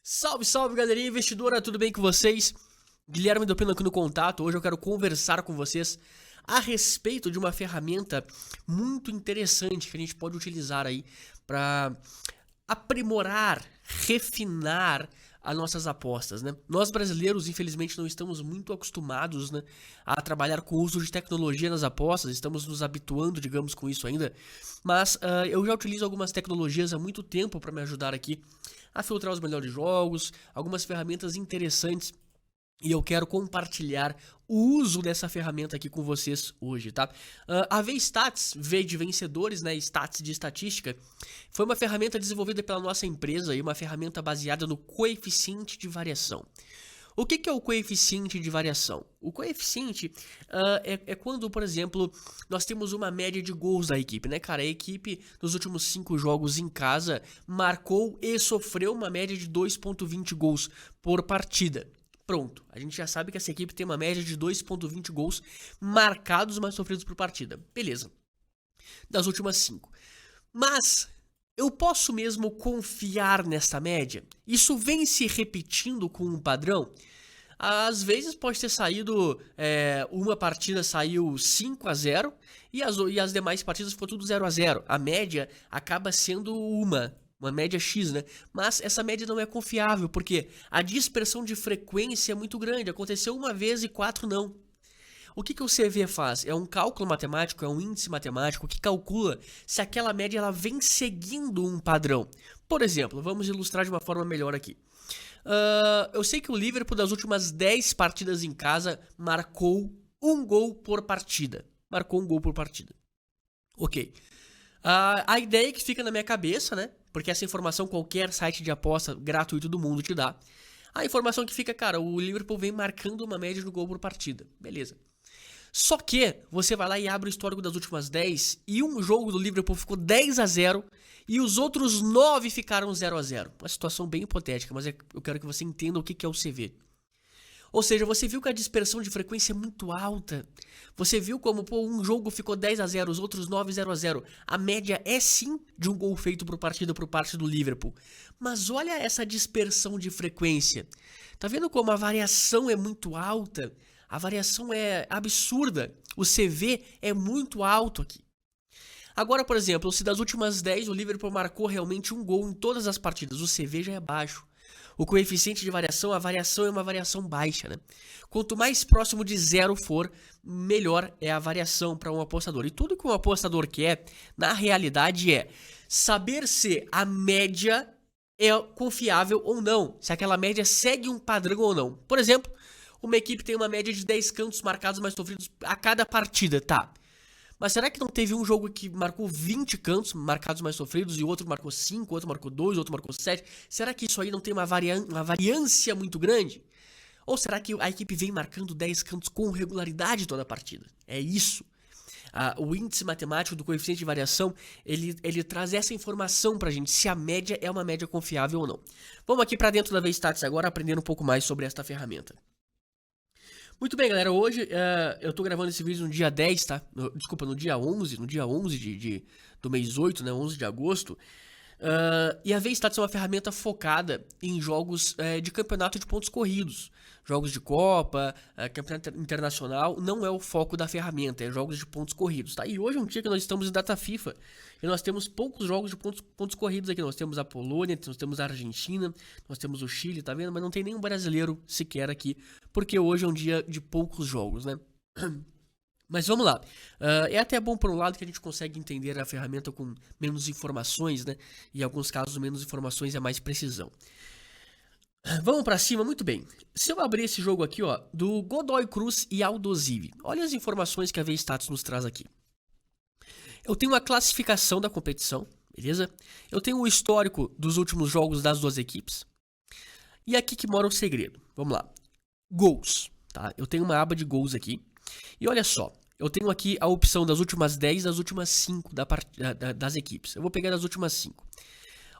Salve, salve, galerinha investidora, tudo bem com vocês? Guilherme do Pino aqui no contato. Hoje eu quero conversar com vocês a respeito de uma ferramenta muito interessante que a gente pode utilizar aí para aprimorar, refinar as nossas apostas, né? Nós brasileiros, infelizmente, não estamos muito acostumados, né, a trabalhar com o uso de tecnologia nas apostas, estamos nos habituando, digamos, com isso ainda, mas eu já utilizo algumas tecnologias há muito tempo para me ajudar aqui a filtrar os melhores jogos, algumas ferramentas interessantes. E eu quero compartilhar o uso dessa ferramenta aqui com vocês hoje, tá? A VStats, V de vencedores, né? Stats de estatística, foi uma ferramenta desenvolvida pela nossa empresa e uma ferramenta baseada no coeficiente de variação. O que é o coeficiente de variação? O coeficiente é quando, por exemplo, nós temos uma média de gols da equipe, né, cara? A equipe, nos últimos 5 jogos em casa, marcou e sofreu uma média de 2,20 gols por partida. Pronto, a gente já sabe que essa equipe tem uma média de 2,20 gols marcados, mas sofridos por partida. Beleza. Das últimas 5. Mas eu posso mesmo confiar nessa média? Isso vem se repetindo com um padrão? Às vezes pode ter saído, uma partida saiu 5-0 e as demais partidas ficou tudo 0-0. A média acaba sendo uma média X, né? Mas essa média não é confiável, porque a dispersão de frequência é muito grande. Aconteceu uma vez e 4 não. O que o CV faz? É um cálculo matemático, é um índice matemático que calcula se aquela média ela vem seguindo um padrão. Por exemplo, vamos ilustrar de uma forma melhor aqui. Eu sei que o Liverpool das últimas 10 partidas em casa marcou um gol por partida. Marcou um gol por partida. Ok. A ideia que fica na minha cabeça, né? Porque essa informação qualquer site de aposta gratuito do mundo te dá. A informação que fica, cara, o Liverpool vem marcando uma média de gol por partida. Beleza. Só que você vai lá e abre o histórico das últimas 10 e um jogo do Liverpool ficou 10-0 e os outros 9 ficaram 0-0. Uma situação bem hipotética, mas eu quero que você entenda o que é o CV. Ou seja, você viu que a dispersão de frequência é muito alta. Você viu como um jogo ficou 10-0, os outros 9 0-0. A média é sim de um gol feito por partida por parte do Liverpool. Mas olha essa dispersão de frequência. Tá vendo como a variação é muito alta? A variação é absurda. O CV é muito alto aqui. Agora, por exemplo, se das últimas 10 o Liverpool marcou realmente um gol em todas as partidas, o CV já é baixo. O coeficiente de variação, a variação é uma variação baixa, né? Quanto mais próximo de 0 for, melhor é a variação para um apostador. E tudo que um apostador quer, na realidade, é saber se a média é confiável ou não. Se aquela média segue um padrão ou não. Por exemplo, uma equipe tem uma média de 10 cantos marcados mais sofridos a cada partida, tá? Mas será que não teve um jogo que marcou 20 cantos marcados mais sofridos e o outro marcou 5, outro marcou 2, outro marcou 7? Será que isso aí não tem uma variância muito grande? Ou será que a equipe vem marcando 10 cantos com regularidade toda a partida? É isso. O índice matemático do coeficiente de variação, ele traz essa informação pra gente, se a média é uma média confiável ou não. Vamos aqui pra dentro da VStats agora aprender um pouco mais sobre esta ferramenta. Muito bem, galera, hoje eu tô gravando esse vídeo no dia 10, tá? Desculpa, no dia 11 do mês 8, né, 11 de agosto. E a VStats é uma ferramenta focada em jogos de campeonato de pontos corridos. Jogos de Copa, campeonato internacional, não é o foco da ferramenta, é jogos de pontos corridos, tá? E hoje é um dia que nós estamos em data FIFA e nós temos poucos jogos de pontos corridos aqui. Nós temos a Polônia, nós temos a Argentina, nós temos o Chile, tá vendo? Mas não tem nenhum brasileiro sequer aqui, porque hoje é um dia de poucos jogos, né? Mas vamos lá, é até bom por um lado que a gente consegue entender a ferramenta com menos informações, né? E em alguns casos menos informações é mais precisão. Vamos pra cima, muito bem. Se eu abrir esse jogo aqui, ó, do Godoy Cruz e Aldosivi, olha as informações que a VStats nos traz aqui. Eu tenho a classificação da competição, beleza? Eu tenho o histórico dos últimos jogos das duas equipes. E aqui que mora o segredo, vamos lá. Gols, tá? Eu tenho uma aba de gols aqui. E olha só, eu tenho aqui a opção das últimas 10 e das últimas 5 das equipes. Eu vou pegar as últimas 5.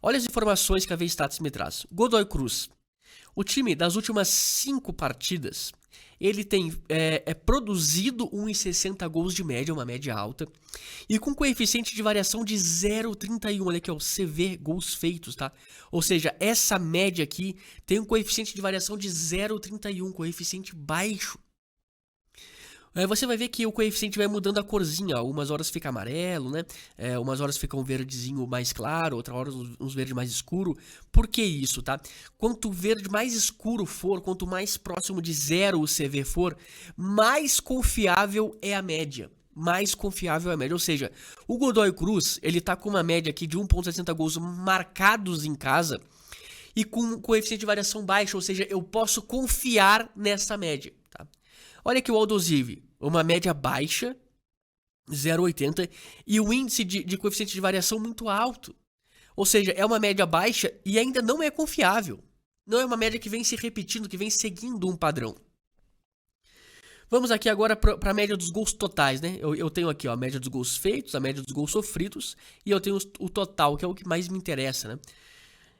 Olha as informações que a VStats me traz. Godoy Cruz. O time das últimas 5 partidas Ele tem produzido 1,60 gols de média, uma média alta, e com coeficiente de variação de 0,31, olha aqui, ó, o CV, gols feitos, tá? Ou seja, essa média aqui tem um coeficiente de variação de 0,31, coeficiente baixo. Você vai ver que o coeficiente vai mudando a corzinha, ó. Umas horas fica amarelo, né? Umas horas fica um verdezinho mais claro, outras horas uns verde mais escuro. Por que isso, tá? Quanto o verde mais escuro for, quanto mais próximo de zero o CV for, mais confiável é a média. Mais confiável é a média, ou seja, o Godoy Cruz, ele tá com uma média aqui de 1,60 gols marcados em casa e com coeficiente de variação baixo, ou seja, eu posso confiar nessa média, tá? Olha aqui o Aldosivi, uma média baixa, 0,80, e o índice de coeficiente de variação muito alto. Ou seja, é uma média baixa e ainda não é confiável. Não é uma média que vem se repetindo, que vem seguindo um padrão. Vamos aqui agora para a média dos gols totais, né? Eu tenho aqui ó, a média dos gols feitos, a média dos gols sofridos, e eu tenho o total, que é o que mais me interessa, né?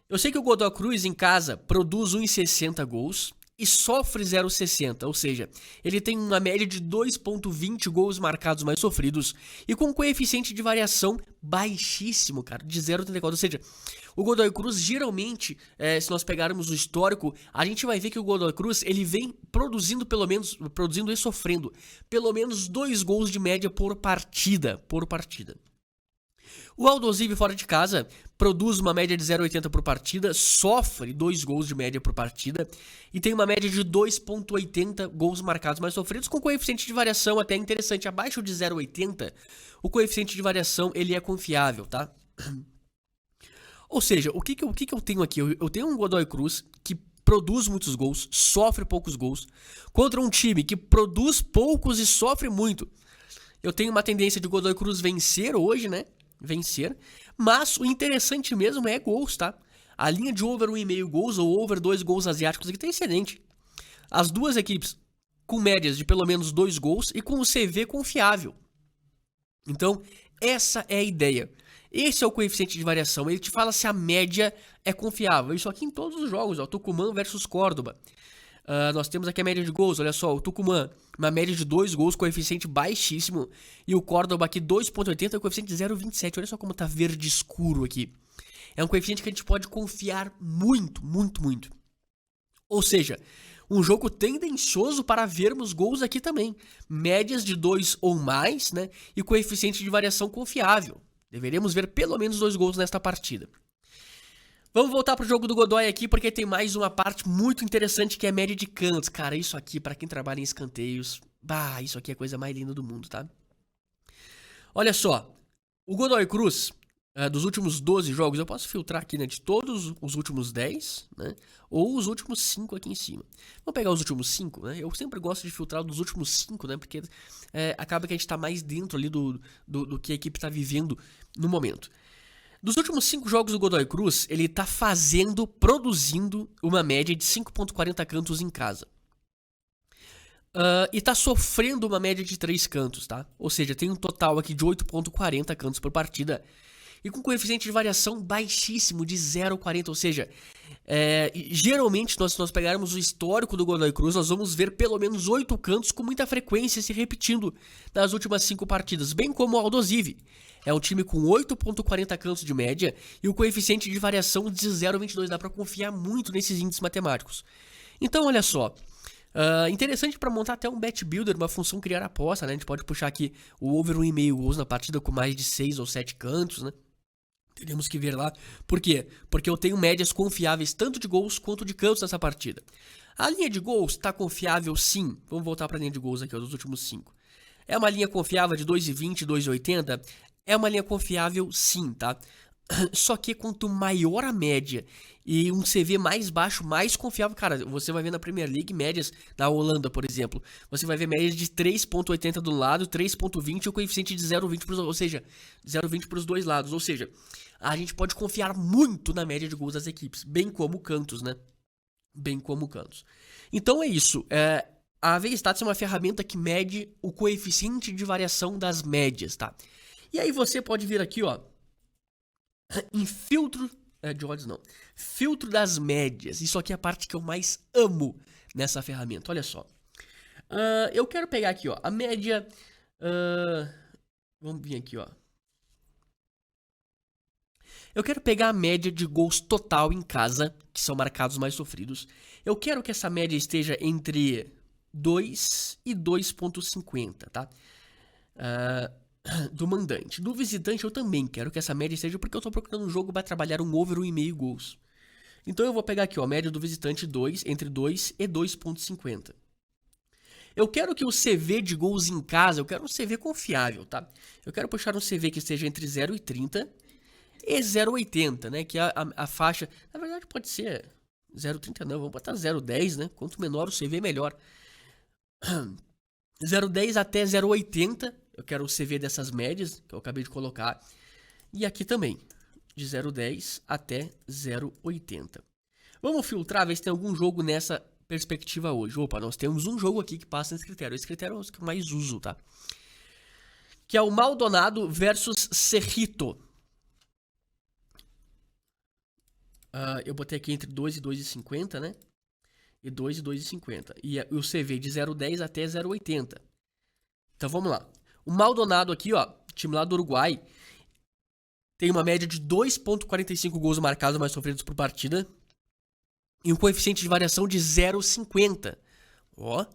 Eu sei que o Godoy Cruz em casa produz 1,60 gols e sofre 0,60, ou seja, ele tem uma média de 2,20 gols marcados mais sofridos e com um coeficiente de variação baixíssimo, cara, de 0,34, ou seja, o Godoy Cruz geralmente, se nós pegarmos o histórico, a gente vai ver que o Godoy Cruz, ele vem produzindo e sofrendo pelo menos 2 gols de média por partida. O Aldosivi fora de casa produz uma média de 0,80 por partida, sofre 2 gols de média por partida e tem uma média de 2,80 gols marcados mais sofridos com coeficiente de variação até interessante. Abaixo de 0,80, o coeficiente de variação ele é confiável, tá? Ou seja, o que eu tenho aqui? Eu tenho um Godoy Cruz que produz muitos gols, sofre poucos gols, contra um time que produz poucos e sofre muito. Eu tenho uma tendência de Godoy Cruz vencer hoje, né? Mas o interessante mesmo é gols, tá? A linha de over 1,5 gols ou over 2 gols asiáticos aqui tá excelente. As duas equipes com médias de pelo menos 2 gols e com o CV confiável. Então, essa é a ideia. Esse é o coeficiente de variação, ele te fala se a média é confiável. Isso aqui em todos os jogos, ó, Tucumã versus Córdoba. Nós temos aqui a média de gols, olha só, o Tucumã, uma média de 2 gols, coeficiente baixíssimo, e o Córdoba aqui 2,80, coeficiente de 0,27, olha só como tá verde escuro aqui. É um coeficiente que a gente pode confiar muito, muito, muito. Ou seja, um jogo tendencioso para vermos gols aqui também, médias de 2 ou mais, né, e coeficiente de variação confiável. Deveremos ver pelo menos 2 gols nesta partida. Vamos voltar pro jogo do Godoy aqui, porque tem mais uma parte muito interessante que é a média de cantos. Cara, isso aqui, pra quem trabalha em escanteios, isso aqui é a coisa mais linda do mundo, tá? Olha só, o Godoy Cruz, dos últimos 12 jogos, eu posso filtrar aqui, né, de todos os últimos 10, né, ou os últimos 5 aqui em cima. Vamos pegar os últimos 5, né, eu sempre gosto de filtrar dos últimos 5, né, porque acaba que a gente tá mais dentro ali do que a equipe tá vivendo no momento. Dos últimos 5 jogos do Godoy Cruz, ele tá produzindo uma média de 5,40 cantos em casa. E tá sofrendo uma média de 3 cantos, tá? Ou seja, tem um total aqui de 8,40 cantos por partida. E com coeficiente de variação baixíssimo, de 0,40. Ou seja, geralmente, se nós pegarmos o histórico do Godoy Cruz, nós vamos ver pelo menos 8 cantos com muita frequência se repetindo nas últimas 5 partidas. Bem como o Aldosivi. É um time com 8,40 cantos de média e o coeficiente de variação de 0,22. Dá para confiar muito nesses índices matemáticos. Então, olha só. Interessante para montar até um bet builder, uma função criar aposta, né? A gente pode puxar aqui o over 1,5 gols na partida com mais de 6 ou 7 cantos, né? Teremos que ver lá. Por quê? Porque eu tenho médias confiáveis tanto de gols quanto de cantos nessa partida. A linha de gols está confiável sim. Vamos voltar para a linha de gols aqui, ó, dos últimos 5. É uma linha confiável de 2,20, 2,80? É uma linha confiável sim, tá? Só que quanto maior a média e um CV mais baixo, mais confiável. Cara, você vai ver na Premier League médias, na Holanda, por exemplo. Você vai ver médias de 3,80 do lado, 3,20 e o coeficiente de 0,20 ou seja, 0,20 para os dois lados. Ou seja, a gente pode confiar muito na média de gols das equipes, bem como cantos, né? Bem como cantos. Então é isso. A VStats é uma ferramenta que mede o coeficiente de variação das médias, tá? E aí você pode vir aqui, ó, em filtro de odds não, filtro das médias. Isso aqui é a parte que eu mais amo nessa ferramenta. Olha só, Eu quero pegar aqui, ó, a média... vamos vir aqui, ó. Eu quero pegar a média de gols total em casa, que são marcados mais sofridos. Eu quero que essa média esteja entre 2 e 2,50, tá? Do mandante. Do visitante eu também quero que essa média esteja, porque eu tô procurando um jogo para trabalhar um over 1,5 gols. Então eu vou pegar aqui, ó, a média do visitante 2, entre 2 e 2,50. Eu quero que o CV de gols em casa, eu quero um CV confiável, tá? Eu quero puxar um CV que esteja entre 0,30 e 0,80, né? Que é a faixa... Na verdade pode ser 0,30 não, vamos botar 0,10, né? Quanto menor o CV, melhor. 0,10 até 0,80, eu quero o CV dessas médias, que eu acabei de colocar. E aqui também, de 0,10 até 0,80. Vamos filtrar, ver se tem algum jogo nessa perspectiva hoje. Opa, nós temos um jogo aqui que passa nesse critério. Esse critério é o que eu mais uso, tá? Que é o Maldonado versus Cerrito. Eu botei aqui entre 2 e 2,50, né? E 2 e 2,50. E o CV de 0,10 até 0,80. Então vamos lá. O Maldonado aqui, ó, time lá do Uruguai, tem uma média de 2,45 gols marcados mais sofridos por partida. E um coeficiente de variação de 0,50. Ó.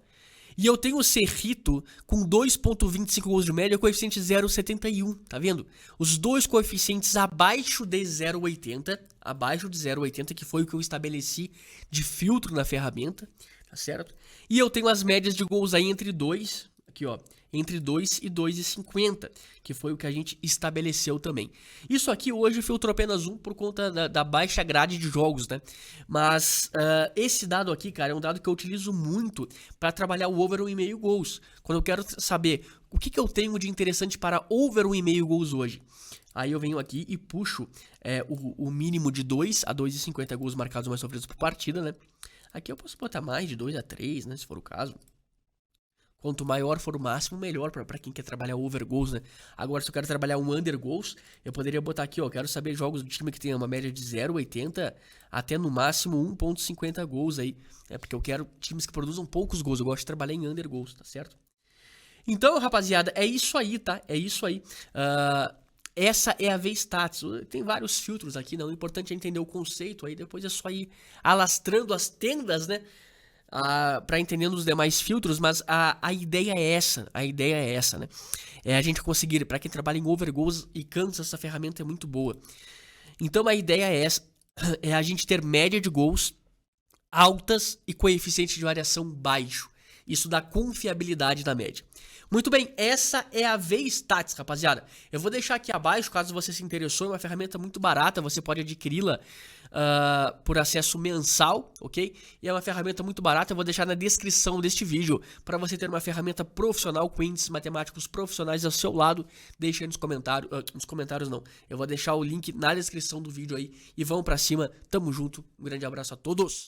E eu tenho o Cerrito com 2,25 gols de média, coeficiente 0,71. Tá vendo? Os dois coeficientes abaixo de 0,80. Abaixo de 0,80, que foi o que eu estabeleci de filtro na ferramenta. Tá certo? E eu tenho as médias de gols aí entre 2. Aqui, ó. Entre 2 e 2,50, que foi o que a gente estabeleceu também. Isso aqui hoje filtrou apenas um por conta da baixa grade de jogos, né? Mas esse dado aqui, cara, é um dado que eu utilizo muito para trabalhar o over 1,5 gols. Quando eu quero saber o que eu tenho de interessante para over 1,5 gols hoje. Aí eu venho aqui e puxo o mínimo de 2 a 2,50 gols marcados mais sofridos por partida, né? Aqui eu posso botar mais de 2 a 3, né? Se for o caso. Quanto maior for o máximo, melhor para quem quer trabalhar over goals, né? Agora, se eu quero trabalhar um under goals, eu poderia botar aqui, ó, quero saber jogos do time que tem uma média de 0,80 até no máximo 1,50 gols aí. Porque eu quero times que produzam poucos gols, eu gosto de trabalhar em under goals, tá certo? Então, rapaziada, é isso aí, tá? É isso aí. Essa é a V-Stats. Tem vários filtros aqui, não? O importante é entender o conceito, aí depois é só ir alastrando as tendas, né? Para entendendo os demais filtros, mas a ideia é essa, né? É a gente conseguir, para quem trabalha em overgoals e Kansas, essa ferramenta é muito boa. Então a ideia é essa, é a gente ter média de gols altas e coeficiente de variação baixo. Isso dá confiabilidade na média. Muito bem, essa é a V-Stats, rapaziada. Eu vou deixar aqui abaixo, caso você se interessou, é uma ferramenta muito barata, você pode adquiri-la por acesso mensal, ok? E é uma ferramenta muito barata, eu vou deixar na descrição deste vídeo para você ter uma ferramenta profissional com índices matemáticos profissionais ao seu lado. Deixa aí nos comentários não, eu vou deixar o link na descrição do vídeo aí e vamos pra cima, tamo junto, um grande abraço a todos!